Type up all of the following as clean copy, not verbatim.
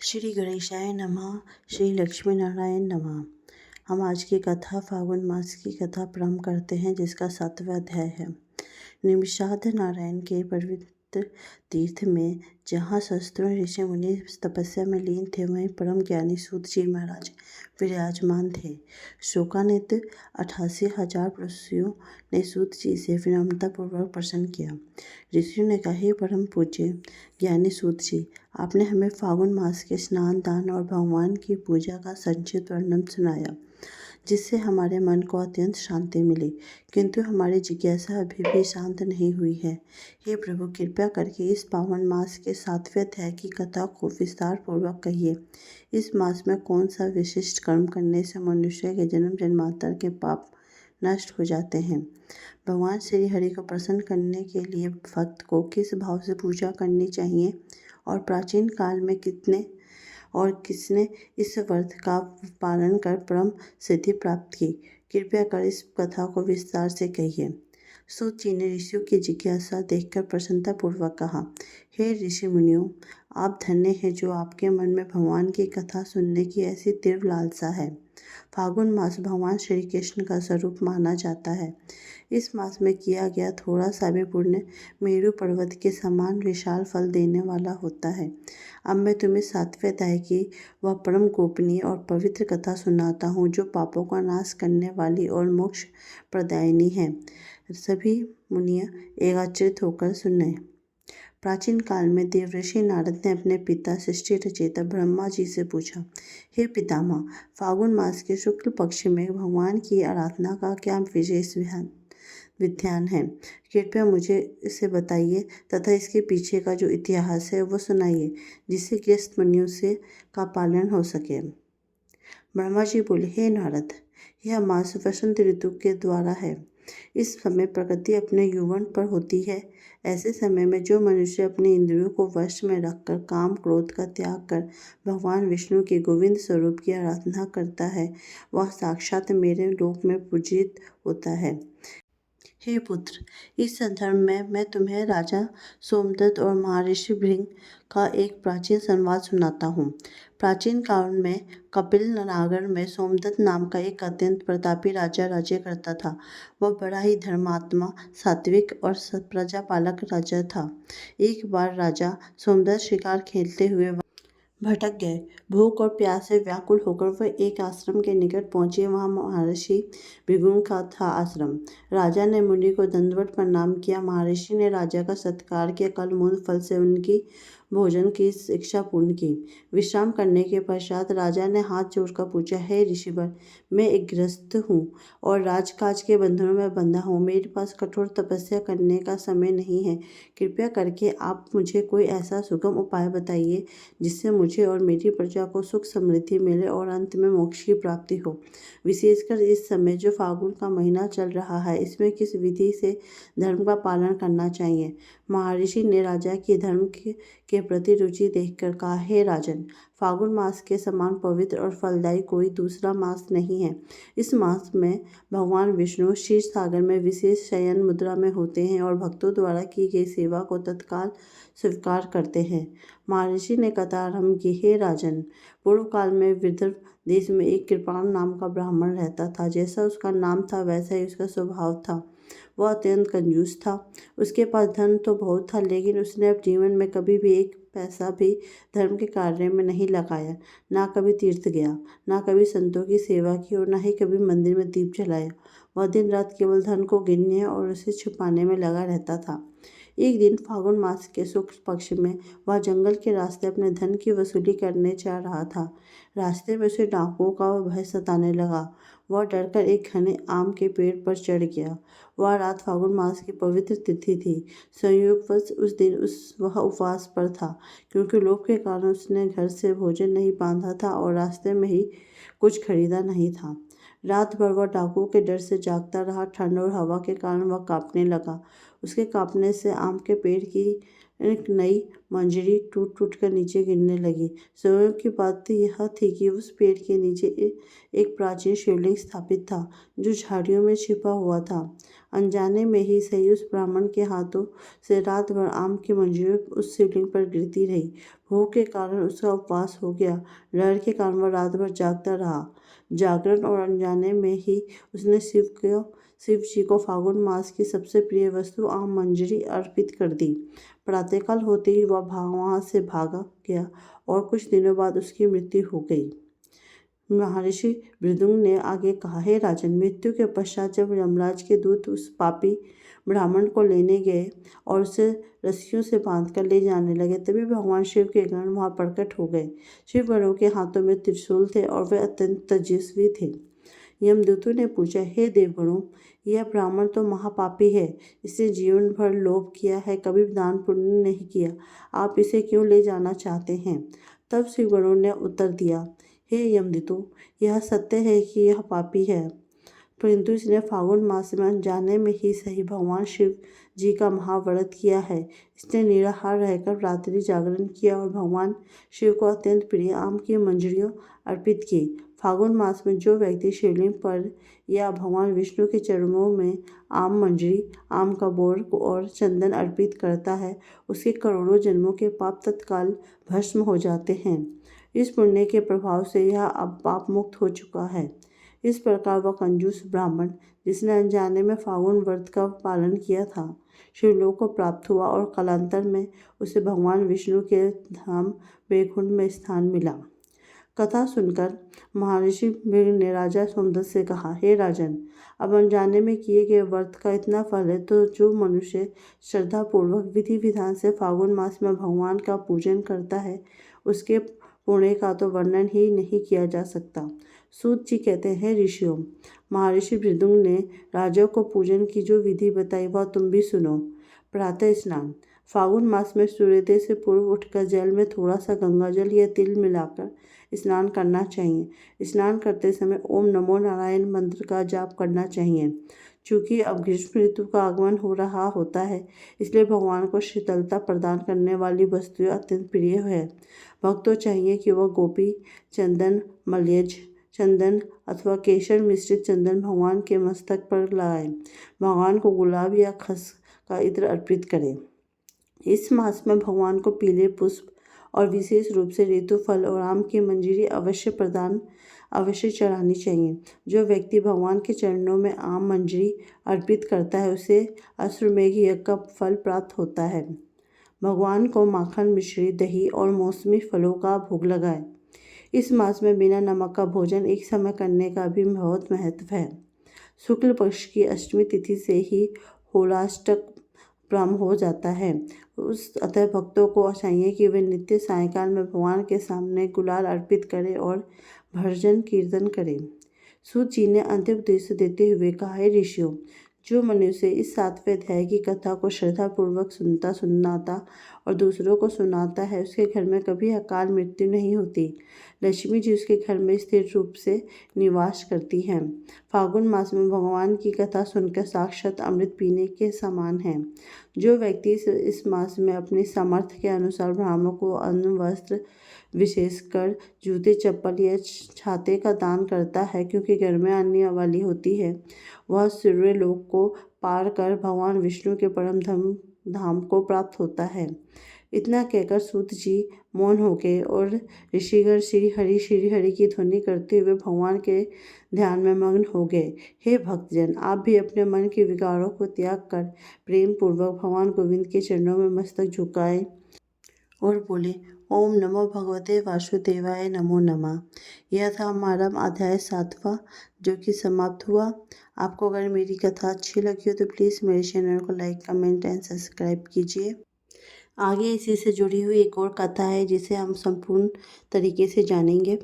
श्री गणेशाय नमः। श्री लक्ष्मी नारायण नमः। हम आज की कथा फागुन मास की कथा प्रारंभ करते हैं, जिसका 7वां अध्याय है। निमिषार्ध नारायण के पवित्र तीर्थ में जहाँ सहस्त्रों ऋषि मुनि तपस्या में लीन थे, वहीं परम ज्ञानी सूत जी महाराज विराजमान थे। शोकान्वित 88,000 ऋषियों ने सूत जी से विनम्रतापूर्वक प्रश्न किया। ऋषियों ने कहा, हे परम पूज्य ज्ञानी सूत जी, आपने हमें फागुन मास के स्नान, दान और भगवान की पूजा का संक्षिप्त वर्णन सुनाया, जिससे हमारे मन को अत्यंत शांति मिली, किंतु हमारी जिज्ञासा अभी भी शांत नहीं हुई है। हे प्रभु, कृपया करके इस पावन मास के 7वें अध्याय की कथा को विस्तार पूर्वक कहिए। इस मास में कौन सा विशिष्ट कर्म करने से मनुष्य के जन्म जन्मांतर के पाप नष्ट हो जाते हैं? भगवान श्री हरि को प्रसन्न करने के लिए भक्त को किस भाव से पूजा करनी चाहिए, और प्राचीन काल में किसने इस व्रत का पालन कर परम सिद्धि प्राप्त की? कृपया कर इस कथा को विस्तार से कहिए। सूत जी ने ऋषियों की जिज्ञासा देखकर प्रसन्नतापूर्वक कहा, हे ऋषि मुनियों, आप धन्य हैं जो आपके मन में भगवान की कथा सुनने की ऐसी तीव्र लालसा है। फागुन मास भगवान श्री कृष्ण का स्वरूप माना जाता है। इस मास में किया गया थोड़ा सा भी पुण्य मेरु पर्वत के समान विशाल फल देने वाला होता है। अब मैं तुम्हें 7वें अध्याय की वह परम गोपनीय और पवित्र कथा सुनाता हूँ, जो पापों का नाश करने वाली और मोक्ष प्रदायिनी है। सभी मुनियाँ एकाग्रचित्त होकर सुने। प्राचीन काल में देवर्षि नारद ने अपने पिता सृष्टि रचयिता ब्रह्मा जी से पूछा, हे पितामह, फागुन मास के शुक्ल पक्ष में भगवान की आराधना का क्या विशेष विधान है? कृपया मुझे इसे बताइए तथा इसके पीछे का जो इतिहास है वो सुनाइए, जिससे गृहस्थ मुनियों से का पालन हो सके। ब्रह्मा जी बोले, हे नारद, यह मास वसंत ऋतु के द्वारा है। इस समय प्रकृति अपने यौवन पर होती है। ऐसे समय में जो मनुष्य अपने इंद्रियों को वश में रखकर काम क्रोध का त्याग कर भगवान विष्णु के गोविंद स्वरूप की आराधना करता है, वह साक्षात मेरे लोक में पूजित होता है। हे पुत्र, इस संदर्भ में मैं तुम्हें राजा सोमदत्त और महर्षि भृंग का एक प्राचीन संवाद सुनाता हूँ। प्राचीन काल में कपिल नागर में सोमदत्त नाम का एक अत्यंत प्रतापी राजा राज्य करता था। वह बड़ा ही धर्मात्मा, सात्विक और प्रजापालक राजा था। एक बार राजा सोमदत्त शिकार खेलते हुए भटक गए। भूख और प्यास से व्याकुल होकर वह एक आश्रम के निकट पहुंचे। वहां महर्षि भृगु का था आश्रम। राजा ने मुनि को दंडवत प्रणाम किया। महर्षि ने राजा का सत्कार किया। कलमूल फल से उनकी भोजन की इच्छा पूर्ण की। विश्राम करने के पश्चात राजा ने हाथ जोड़कर पूछा, हे ऋषिवर, मैं एक गृहस्थ हूँ और राजकाज के बंधनों में बंधा हूँ। मेरे पास कठोर तपस्या करने का समय नहीं है। कृपया करके आप मुझे कोई ऐसा सुगम उपाय बताइए जिससे मुझे और मेरी प्रजा को सुख समृद्धि मिले और अंत में मोक्ष की प्राप्ति हो। विशेषकर इस समय जो फागुन का महीना चल रहा है, इसमें किस विधि से धर्म का पालन करना चाहिए? महर्षि ने राजा की धर्म के प्रति रुचि देखकर कहा, हे राजन, फागुन मास के समान पवित्र और फलदायी कोई दूसरा मास नहीं है। इस मास में भगवान विष्णु क्षीर सागर में विशेष शयन मुद्रा में होते हैं और भक्तों द्वारा की गई सेवा को तत्काल स्वीकार करते हैं। महर्षि ने कथा आरंभ की, हे राजन, पूर्व काल में विदर्भ देश में एक कृपाण नाम का ब्राह्मण रहता था। जैसा उसका नाम था वैसा ही उसका स्वभाव था। वह अत्यंत कंजूस था। उसके पास धन तो बहुत था, लेकिन उसने अब जीवन में कभी भी एक पैसा भी धर्म के कार्य में नहीं लगाया। ना कभी तीर्थ गया, ना कभी संतों की सेवा की और ना ही कभी मंदिर में दीप जलाया। वह दिन रात केवल धन को गिनने और उसे छुपाने में लगा रहता था। एक दिन फागुन मास के शुक्ल पक्ष में वह जंगल के रास्ते अपने धन की वसूली करने जा रहा था। रास्ते में उसे डाकुओं का भय सताने लगा। वह डरकर एक घने आम के पेड़ पर चढ़ गया। वह रात फागुन मास की पवित्र तिथि थी। संयोगवश उस दिन वह उपवास पर था, क्योंकि लोभ के कारण उसने घर से भोजन नहीं बांधा था और रास्ते में ही कुछ खरीदा नहीं था। रात भर वह डाकुओं के डर से जागता रहा। ठंड और हवा के कारण वह कांपने लगा। उसके कांपने से आम के पेड़ की एक नई मंजरी टूट टूट कर नीचे गिरने लगी। संयोग की बात यह थी कि उस पेड़ के नीचे एक प्राचीन शिवलिंग स्थापित था, जो झाड़ियों में छिपा हुआ था। अनजाने में ही सही उस ब्राह्मण के हाथों से रात भर आम की मंजरी उस शिवलिंग पर गिरती रही। भूख के कारण उसका उपवास हो गया, डर के कारण वह रात भर जागता रहा। जागरण और अनजाने में ही उसने शिव जी को फागुन मास की सबसे प्रिय वस्तु आम मंजरी अर्पित कर दी। प्रातःकाल होते ही वह वहां से भागा गया और कुछ दिनों बाद उसकी मृत्यु हो गई। महर्षि भृगु ने आगे कहा, हे राजन, मृत्यु के पश्चात जब यमराज के दूत उस पापी ब्राह्मण को लेने गए और उसे रस्सियों से बांधकर ले जाने लगे, तभी भगवान शिव के गण वहां प्रकट हो गए। शिव गणों के हाथों में त्रिशूल थे और वे अत्यंत तेजस्वी थे। यमदूतों ने पूछा, हे देवगणों, यह ब्राह्मण तो महापापी है। इसने जीवन भर लोभ किया है, कभी दान पुण्य नहीं किया। आप इसे क्यों ले जाना चाहते हैं? तब शिवगणों ने उत्तर दिया, हे यमदूतों, यह सत्य है कि यह पापी है, परंतु इसने फागुन मास में अनजाने में ही सही भगवान शिव जी का महाव्रत किया है। इसने निराहार रहकर रात्रि जागरण किया और भगवान शिव को अत्यंत प्रिय आम की मंजरियों अर्पित की। फागुन मास में जो व्यक्ति शिवलिंग पर या भगवान विष्णु के चरणों में आम मंजरी, आम का बोर और चंदन अर्पित करता है, उसके करोड़ों जन्मों के पाप तत्काल भस्म हो जाते हैं। इस पुण्य के प्रभाव से यह अब पाप मुक्त हो चुका है। इस प्रकार वह कंजूस ब्राह्मण, जिसने अनजाने में फागुन व्रत का पालन किया था, शिवलोक को प्राप्त हुआ और कालांतर में उसे भगवान विष्णु के धाम वैकुंठ में स्थान मिला। कथा सुनकर महर्षि भृगु ने राजा सोमदत्त से कहा, हे राजन, अब अनजाने में किए गए व्रत का इतना फल है, तो जो मनुष्य श्रद्धापूर्वक विधि विधान से फागुन मास में भगवान का पूजन करता है, उसके पुण्य का तो वर्णन ही नहीं किया जा सकता। सूत जी कहते हैं, ऋषियों, महर्षि भृगु ने राजा को पूजन की जो विधि बताई वह तुम भी सुनो। प्रातः स्नान। फागुन मास में सूर्योदय से पूर्व उठकर जल में थोड़ा सा गंगाजल या तिल मिलाकर स्नान करना चाहिए। स्नान करते समय ओम नमो नारायण मंत्र का जाप करना चाहिए। चूँकि अब ग्रीष्म ऋतु का आगमन हो रहा होता है, इसलिए भगवान को शीतलता प्रदान करने वाली वस्तुएं अत्यंत प्रिय है। भक्तों चाहिए कि वह गोपी चंदन, मलयज चंदन अथवा केसर मिश्रित चंदन भगवान के मस्तक पर लगाएं। भगवान को गुलाब या खस का इत्र अर्पित करें। इस मास में भगवान को पीले पुष्प और विशेष रूप से ऋतु फल और आम की मंजरी अवश्य चढ़ानी चाहिए। जो व्यक्ति भगवान के चरणों में आम मंजरी अर्पित करता है, उसे अश्वमेघ यज्ञ का फल प्राप्त होता है। भगवान को माखन, मिश्री, दही और मौसमी फलों का भोग लगाएं। इस मास में बिना नमक का भोजन एक समय करने का भी बहुत महत्व है। शुक्ल पक्ष की अष्टमी तिथि से ही होलाष्टक प्रारंभ हो जाता है। अतः भक्तों को चाहिए कि वे नित्य सायंकाल में भगवान के सामने गुलाल अर्पित करें और भजन कीर्तन करें। सूत जी ने अंतिम उपदेश देते हुए कहा, हे ऋषियों, जो मनुष्य इस 7वें अध्याय की कथा को श्रद्धापूर्वक सुनाता और दूसरों को सुनाता है, उसके घर में कभी अकाल मृत्यु नहीं होती। लक्ष्मी जी उसके घर में स्थिर रूप से निवास करती हैं। फागुन मास में भगवान की कथा सुनकर साक्षात अमृत पीने के समान है। जो व्यक्ति इस मास में अपनी सामर्थ्य के अनुसार ब्राह्मणों को अन्न, वस्त्र, विशेषकर जूते, चप्पल या छाते का दान करता है, क्योंकि गर्मियाँ आने वाली होती है, वह सूर्यलोक को पार कर भगवान विष्णु के परम धाम को प्राप्त होता है। इतना कहकर सूत जी मौन हो गए और ऋषिगण श्री हरि की ध्वनि करते हुए भगवान के ध्यान में मग्न हो गए। हे भक्तजन, आप भी अपने मन के विकारों को त्याग कर प्रेम पूर्वक भगवान गोविंद के चरणों में मस्तक झुकाएं और बोले, ओम नमो भगवते वासुदेवाय नमो नमः। यह था हमारा अध्याय 7वां, जो कि समाप्त हुआ। आपको अगर मेरी कथा अच्छी लगी हो तो प्लीज़ मेरे चैनल को लाइक, कमेंट एंड सब्सक्राइब कीजिए। आगे इसी से जुड़ी हुई एक और कथा है, जिसे हम संपूर्ण तरीके से जानेंगे,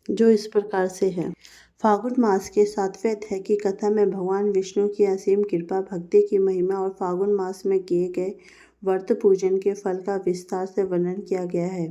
जो इस प्रकार से है। फागुन मास के 7वें अध्याय की कथा में भगवान विष्णु की असीम कृपा, भक्ति की महिमा और फागुन मास में किए गए व्रत पूजन के फल का विस्तार से वर्णन किया गया है।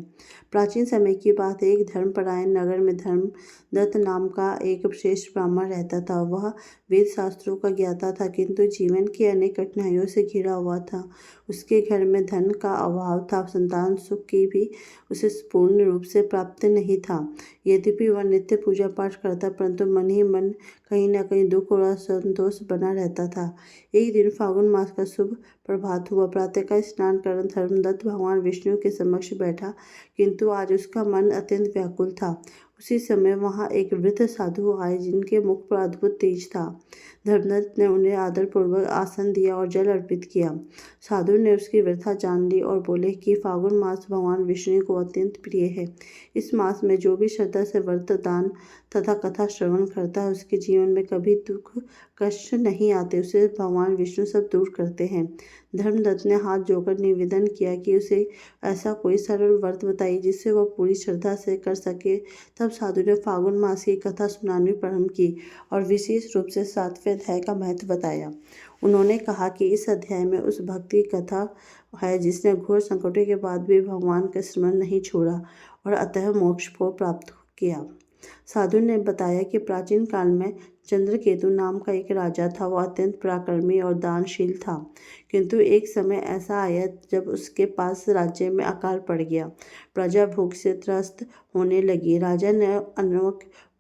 प्राचीन समय की बात है, एक धर्मपरायण नगर में धर्मदत्त नाम का एक श्रेष्ठ ब्राह्मण रहता था। वह वेद शास्त्रों का ज्ञाता था, किंतु जीवन की अनेक कठिनाइयों से घिरा हुआ था। उसके घर में धन का अभाव था, संतान सुख की भी उसे पूर्ण रूप से प्राप्त नहीं था। यद्यपि वह नित्य पूजा पाठ करता, परंतु मन ही मन कहीं न कहीं दुख और असंतोष बना रहता था। एक दिन फागुन मास का शुभ प्रभात हुआ। प्रातःकाल स्नान कर धर्मदत्त भगवान विष्णु के समक्ष बैठा, किंतु आज उसका मन अत्यंत व्याकुल था। उसी समय वहां एक वृद्ध साधु आए, जिनके मुख पर अद्भुत तेज था। धर्मदत्त ने उन्हें आदरपूर्वक आसन दिया और जल अर्पित किया। साधु ने उसकी व्यथा जान ली और बोले कि फागुन मास भगवान विष्णु को अत्यंत प्रिय है। इस मास में जो भी श्रद्धा से व्रत, दान तथा कथा श्रवण करता है, उसके जीवन में कभी दुख कष्ट नहीं आते। उसे भगवान विष्णु सब दूर करते हैं। धर्मदत्त ने हाथ जोड़कर निवेदन किया कि उसे ऐसा कोई सरल व्रत बताइए जिससे वह पूरी श्रद्धा से कर सके। तब साधु ने फागुन मास की कथा सुनानी प्रारंभ की और विशेष रूप से 7वें अध्याय का महत्व बताया। उन्होंने कहा कि इस अध्याय में उस भक्ति कथा है जिसने घोर संकटों के बाद भी भगवान का स्मरण नहीं छोड़ा और अतः मोक्ष को प्राप्त किया। साधु ने बताया कि प्राचीन काल में चंद्रकेतु नाम का एक राजा था। वह अत्यंत पराक्रमी और दानशील था, किंतु एक समय ऐसा आया जब उसके पास राज्य में अकाल पड़ गया। प्रजा भूख से त्रस्त होने लगी। राजा ने अन्न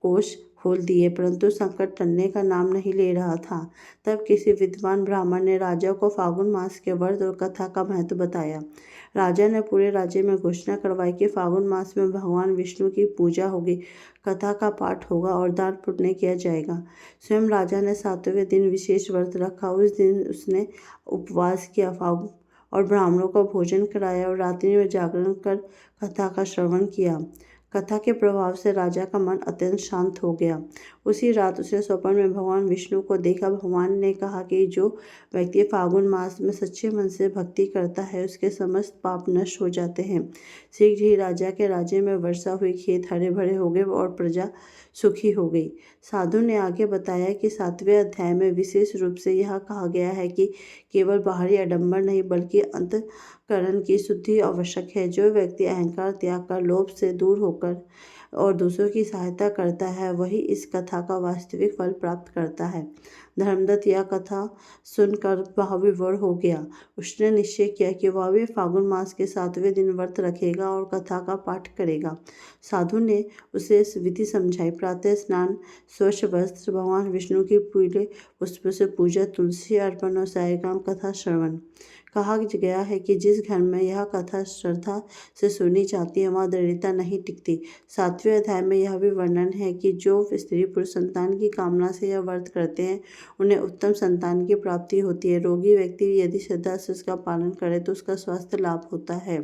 कोष खोल दिए, परंतु संकट टलने का नाम नहीं ले रहा था। तब किसी विद्वान ब्राह्मण ने राजा को फागुन मास के व्रत और कथा का महत्व बताया। राजा ने पूरे राज्य में घोषणा करवाई कि फागुन मास में भगवान विष्णु की पूजा होगी, कथा का पाठ होगा और दान पुण्य किया जाएगा। स्वयं राजा ने 7वें दिन विशेष व्रत रखा। उस दिन उसने उपवास किया और ब्राह्मणों को भोजन कराया और रात्रि में जागरण कर कथा का श्रवण किया। कथा के प्रभाव से राजा का मन अत्यंत शांत हो गया। उसी रात उसने स्वप्न में भगवान विष्णु को देखा। भगवान ने कहा कि जो व्यक्ति फागुन मास में सच्चे मन से भक्ति करता है, उसके समस्त पाप नष्ट हो जाते हैं। शीघ्र ही राजा के राज्य में वर्षा हुई, खेत हरे भरे हो गए और प्रजा सुखी हो गई। साधु ने आगे बताया कि 7वें अध्याय में विशेष रूप से यह कहा गया है कि केवल बाहरी आडंबर नहीं, बल्कि अंतःकरण की शुद्धि आवश्यक है। जो व्यक्ति अहंकार त्याग कर लोभ से दूर होकर और दूसरों की सहायता करता है, वही इस कथा का वास्तविक फल प्राप्त करता है। धर्मदत्त यह कथा सुनकर भावविभोर हो गया। उसने निश्चय किया कि वह भी फागुन मास के 7वें दिन व्रत रखेगा और कथा का पाठ करेगा। साधु ने उसे विधि समझाई। प्रातः स्नान, स्वच्छ वस्त्र, भगवान विष्णु की पीले पुष्प से पूजा, तुलसी अर्पण और सायंकाल कथा श्रवण। कहा गया है कि जिस घर में यह कथा श्रद्धा से सुनी जाती है, वहाँ दरिद्रता नहीं टिकती। 7वें अध्याय में यह भी वर्णन है कि जो स्त्री पुरुष संतान की कामना से यह व्रत करते हैं, उन्हें उत्तम संतान की प्राप्ति होती है। रोगी व्यक्ति यदि श्रद्धा से उसका पालन करे तो उसका स्वास्थ्य लाभ होता है।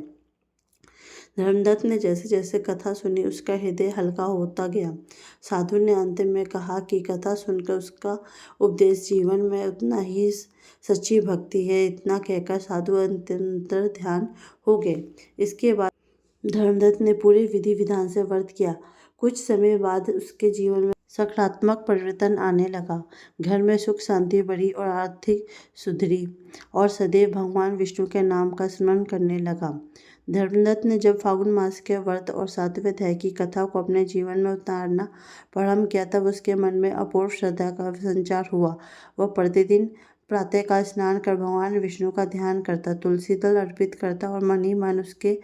धर्मदत्त ने जैसे जैसे कथा सुनी, उसका हृदय हल्का होता गया। साधु ने अंत में कहा कि कथा सुनकर उसका उपदेश जीवन में उतना ही सच्ची भक्ति है। इतना कहकर साधु अंतर ध्यान हो गए। इसके बाद धर्मदत्त ने पूरे विधि विधान से व्रत किया। कुछ समय बाद उसके जीवन में सकारात्मक परिवर्तन आने लगा। घर में सुख शांति बढ़ी और आर्थिक सुधरी और सदैव भगवान विष्णु के नाम का स्मरण करने लगा। धर्मदत्त ने जब फागुन मास के व्रत और 7वें अध्याय की कथा को अपने जीवन में उतारना प्रारंभ किया, तब उसके मन में अपूर्व श्रद्धा का संचार हुआ। वह प्रतिदिन प्रातःकाल स्नान कर भगवान विष्णु का ध्यान करता, तुलसी दल अर्पित करता और मन ही मन उसके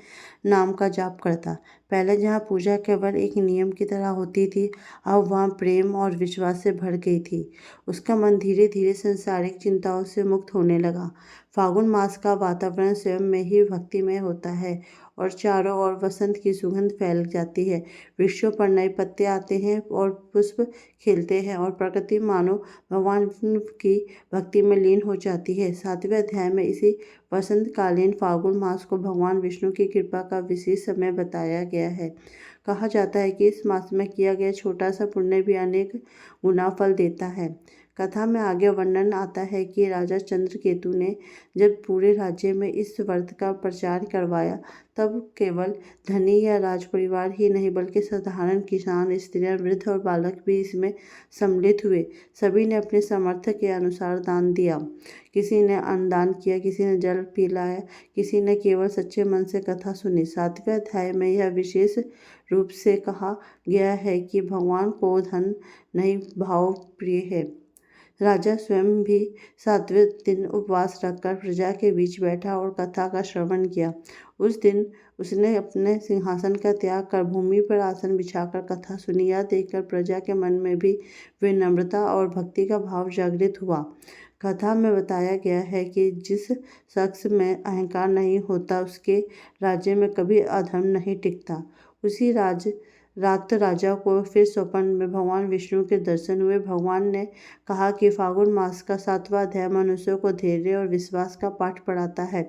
नाम का जाप करता। पहले जहाँ पूजा केवल एक नियम की तरह होती थी, अब वहाँ प्रेम और विश्वास से भर गई थी। उसका मन धीरे धीरे सांसारिक चिंताओं से मुक्त होने लगा। फागुन मास का वातावरण स्वयं में ही भक्तिमय होता है और चारों ओर वसंत की सुगंध फैल जाती है। वृक्षों पर नए पत्ते आते हैं और पुष्प खिलते हैं और प्रकृति मानो भगवान की भक्ति में लीन हो जाती है। 7वें अध्याय में इसी वसंतकालीन फागुन मास को भगवान विष्णु की कृपा का विशेष समय बताया गया है। कहा जाता है कि इस मास में किया गया छोटा सा पुण्य भी अनेक गुना फल देता है। कथा में आगे वर्णन आता है कि राजा चंद्रकेतु ने जब पूरे राज्य में इस व्रत का प्रचार करवाया, तब केवल धनी या राजपरिवार ही नहीं बल्कि साधारण किसान, स्त्रियां, वृद्ध और बालक भी इसमें सम्मिलित हुए। सभी ने अपने सामर्थ्य के अनुसार दान दिया। किसी ने अन्नदान किया, किसी ने जल पिलाया, किसी ने केवल सच्चे मन से कथा सुनी। 7वें अध्याय में यह विशेष रूप से कहा गया है कि भगवान को धन नहीं भाव प्रिय है। राजा स्वयं भी 7वें दिन उपवास रखकर प्रजा के बीच बैठा और कथा का श्रवण किया। उस दिन उसने अपने सिंहासन का त्याग कर भूमि पर आसन बिछाकर कथा सुनी। यह देखकर प्रजा के मन में भी विनम्रता और भक्ति का भाव जागृत हुआ। कथा में बताया गया है कि जिस शख्स में अहंकार नहीं होता, उसके राज्य में कभी अधर्म नहीं टिकता। उसी रात राजा को फिर स्वप्न में भगवान विष्णु के दर्शन हुए। भगवान ने कहा कि फागुन मास का 7वां अध्याय मनुष्यों को धैर्य और विश्वास का पाठ पढ़ाता है।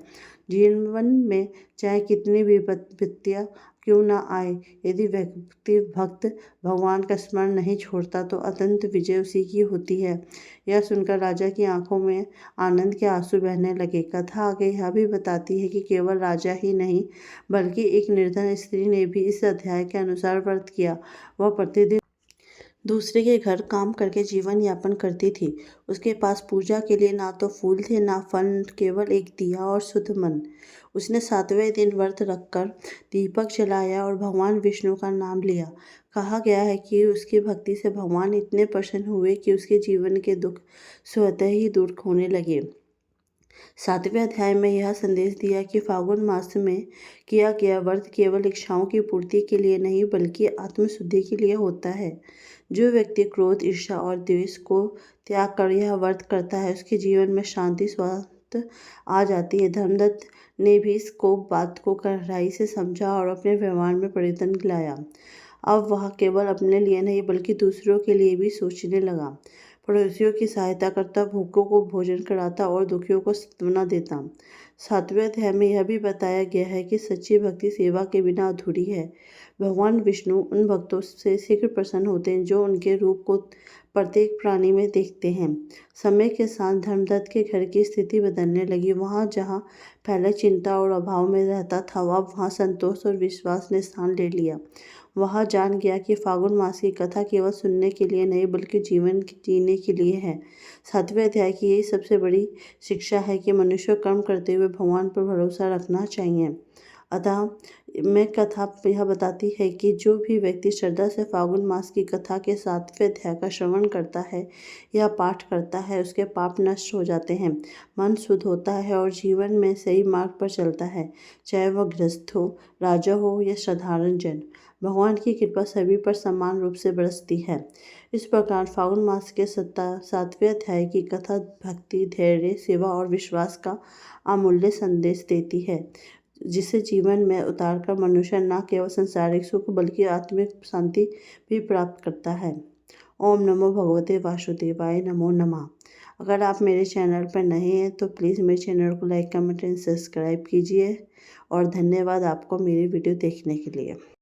जीवन में चाहे कितनी भी विपत्तियां क्यों न आए, यदि भक्त भगवान का स्मरण नहीं छोड़ता तो अनंत विजय उसी की होती है। यह सुनकर राजा की आंखों में आनंद के आंसू बहने लगे। कथा आगे यह भी बताती है कि केवल राजा ही नहीं बल्कि एक निर्धन स्त्री ने भी इस अध्याय के अनुसार व्रत किया। वह प्रतिदिन दूसरे के घर काम करके जीवन यापन करती थी। उसके पास पूजा के लिए ना तो फूल थे ना फल, केवल एक दिया और शुद्ध मन। उसने 7वें दिन व्रत रखकर दीपक जलाया और भगवान विष्णु का नाम लिया। कहा गया है कि उसकी भक्ति से भगवान इतने प्रसन्न हुए कि उसके जीवन के दुख स्वतः ही दूर होने लगे। 7वें अध्याय में यह संदेश दिया कि फागुन मास में किया गया व्रत केवल इच्छाओं की पूर्ति के लिए नहीं बल्कि आत्मशुद्धि के लिए होता है। जो व्यक्ति क्रोध, ईर्ष्या और द्वेष को त्याग कर यह व्रत करता है, उसके जीवन में शांति, स्वास्थ्य आ जाती है। धर्मदत्त ने भी इस बात को गहराई से समझा और अपने व्यवहार में परिवर्तन लाया। अब वह केवल अपने लिए नहीं बल्कि दूसरों के लिए भी सोचने लगा। पड़ोसियों की सहायता करता, भूखों को भोजन कराता और दुखियों को सांत्वना देता। 7वें अध्याय में यह भी बताया गया है कि सच्ची भक्ति सेवा के बिना अधूरी है। भगवान विष्णु उन भक्तों से शीघ्र प्रसन्न होते हैं जो उनके रूप को प्रत्येक प्राणी में देखते हैं। समय के साथ धर्मदत्त के घर की स्थिति बदलने लगी। वहाँ जहाँ पहले चिंता और अभाव में रहता था, वहाँ संतोष और विश्वास ने स्थान ले लिया। वह जान गया कि फागुन मास की कथा केवल सुनने के लिए नहीं बल्कि जीवन जीने के लिए है। 7वें अध्याय की यही सबसे बड़ी शिक्षा है कि मनुष्य कर्म करते हुए भगवान पर भरोसा रखना चाहिए। अतः मैं कथा यह बताती है कि जो भी व्यक्ति श्रद्धा से फागुन मास की कथा के 7वें अध्याय का श्रवण करता है या पाठ करता है, उसके पाप नष्ट हो जाते हैं, मन शुद्ध होता है और जीवन में सही मार्ग पर चलता है। चाहे वह गृहस्थ हो, राजा हो या साधारण जन, भगवान की कृपा सभी पर समान रूप से बरसती है। इस प्रकार फागुन मास के 7वें अध्याय की कथा भक्ति, धैर्य, सेवा और विश्वास का अमूल्य संदेश देती है, जिसे जीवन में उतारकर मनुष्य न केवल सांसारिक सुख बल्कि आत्मिक शांति भी प्राप्त करता है। ओम नमो भगवते वासुदेवाय नमो नमः। अगर आप मेरे चैनल पर नए हैं तो प्लीज़ मेरे चैनल को लाइक, कमेंट एंड सब्सक्राइब कीजिए और धन्यवाद आपको मेरी वीडियो देखने के लिए।